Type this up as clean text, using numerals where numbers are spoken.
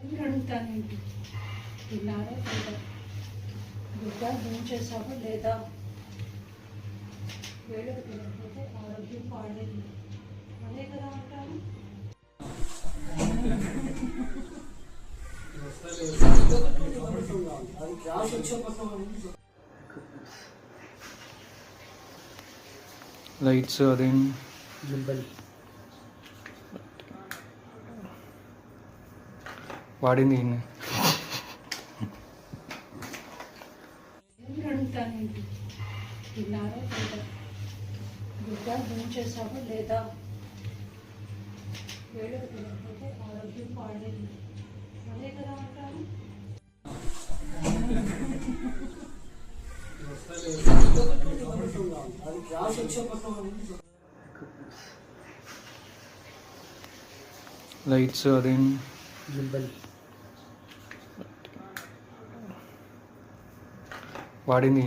అడుగుతానేంటి తిన్నారా లేదా బిడ్డ భోజనం చేసావా లేదా వేళకు తినకపోతే ఆరోగ్యం పాడేది అదే కదా అంటారు. లైట్స్ అదేం వాడింది అడుగుతానేంటి తిన్నారా లేదా బిడ్డ భోజనం చేసావా లేదా వేళకు తినకపోతే ఆరోగ్యం పాడేది అదే కదా అంటారు. లైట్స్ అదేం వాడింది